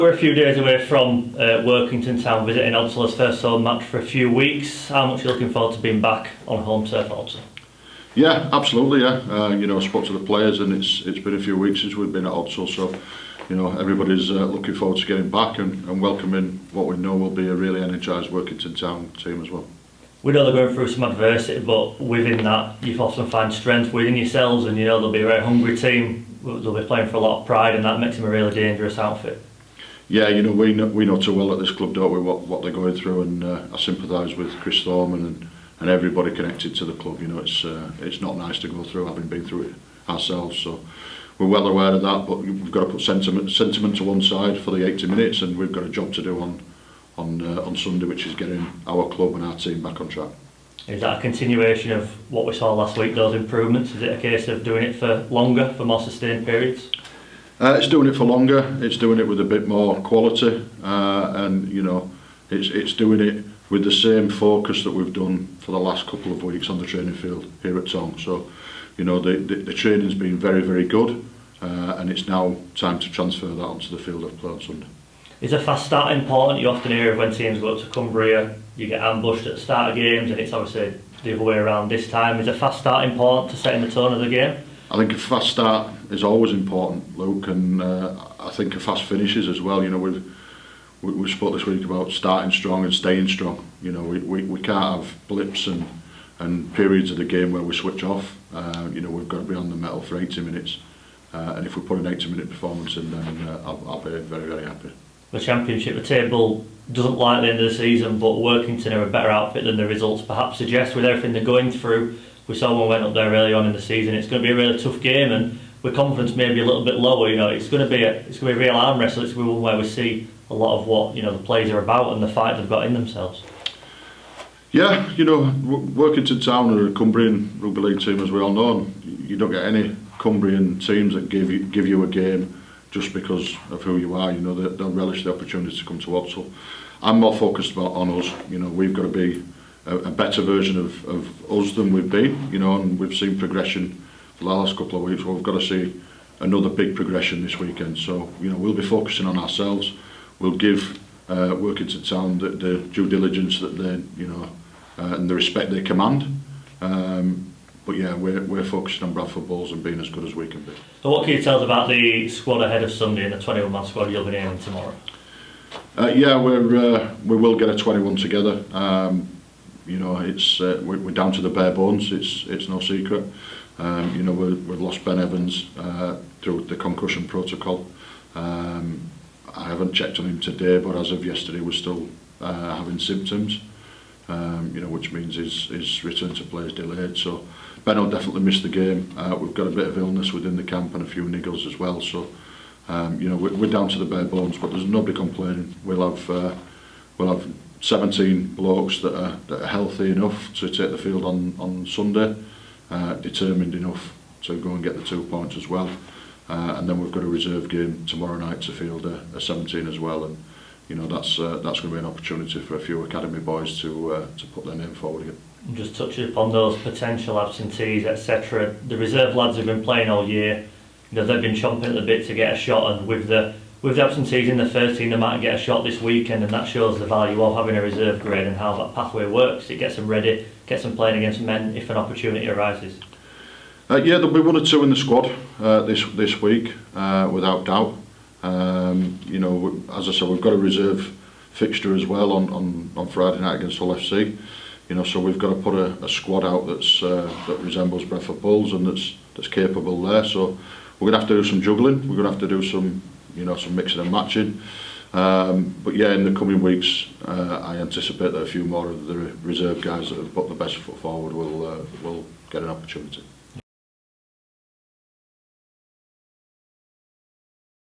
We're a few days away from Workington Town visiting Odsall's first home match for a few weeks. How much are you looking forward to being back on home turf at Odsall? Yeah, absolutely. Yeah, I spoke to the players, and it's been a few weeks since we've been at Odsall, so everybody's looking forward to getting back and welcoming what we know will be a really energised Workington Town team as well. We know they're going through some adversity, but within that, you often find strength within yourselves, and they'll be a very hungry team. They'll be playing for a lot of pride, and that makes them a really dangerous outfit. Yeah, we know too well at this club, don't we, what they're going through, and I sympathise with Chris Thorman and everybody connected to the club. It's not nice to go through, having been through it ourselves. So we're well aware of that, but we've got to put sentiment to one side for the 80 minutes, and we've got a job to do on Sunday, which is getting our club and our team back on track. Is that a continuation of what we saw last week, those improvements? Is it a case of doing it for longer, for more sustained periods? It's doing it for longer, it's doing it with a bit more quality, and it's doing it with the same focus that we've done for the last couple of weeks on the training field here at Tong. So the training's been very, very good, and it's now time to transfer that onto the field of play on Sunday. Is a fast start important? You often hear of when teams go up to Cumbria, you get ambushed at the start of games, and it's obviously the other way around this time. Is a fast start important to setting the tone of the game? I think a fast start is always important, Luke, and I think a fast finish is as well. We spoke this week about starting strong and staying strong. We can't have blips and periods of the game where we switch off. We've got to be on the metal for 80 minutes, and if we put an 80-minute performance in, then I'll be very, very happy. The Championship, the table doesn't like the end of the season, but Workington are a better outfit than the results perhaps suggest. With everything they're going through, we saw one went up there early on in the season. It's going to be a really tough game, and with confidence maybe a little bit lower. It's going to be a real arm wrestle. It's going to be one where we see a lot of what the players are about and the fight they've got in themselves. Yeah, Workington Town are a Cumbrian rugby league team, as we all know. And you don't get any Cumbrian teams that give you a game just because of who you are. They'll relish the opportunity to come to Odsall. I'm more focused on us. We've got to be a better version of us than we've been. And we've seen progression for the last couple of weeks. Well, we've got to see another big progression this weekend. So we'll be focusing on ourselves. We'll give Workington Town the due diligence that they and the respect they command. But yeah, we're focusing on Bradford Bulls and being as good as we can be. So what can you tell us about the squad ahead of Sunday and the 21-man squad you'll be naming tomorrow? We will get a 21 together. We're down to the bare bones. It's no secret. We've lost Ben Evans through the concussion protocol. I haven't checked on him today, but as of yesterday, we're still having symptoms. Which means his return to play is delayed. So Ben will definitely miss the game. We've got a bit of illness within the camp and a few niggles as well. So we're down to the bare bones, but there's nobody complaining. We'll have 17 blokes that are healthy enough to take the field on Sunday, determined enough to go and get the 2 points as well. And then we've got a reserve game tomorrow night to field a 17 as well. And that's going to be an opportunity for a few academy boys to put their name forward again. And just touching upon those potential absentees, etc. The reserve lads have been playing all year. They've been chomping at the bit to get a shot, and with the absentees in the first team, they might get a shot this weekend, and that shows the value of having a reserve grade and how that pathway works. It gets them ready, gets them playing against men if an opportunity arises. There'll be 1 or 2 in the squad this week, without doubt. As I said, we've got a reserve fixture as well on Friday night against Hull FC. So we've got to put a squad out that resembles Bradford Bulls and that's capable there. So we're going to have to do some juggling. We're going to have to do some mixing and matching. But yeah, in the coming weeks, I anticipate that a few more of the reserve guys that have put the best foot forward will get an opportunity.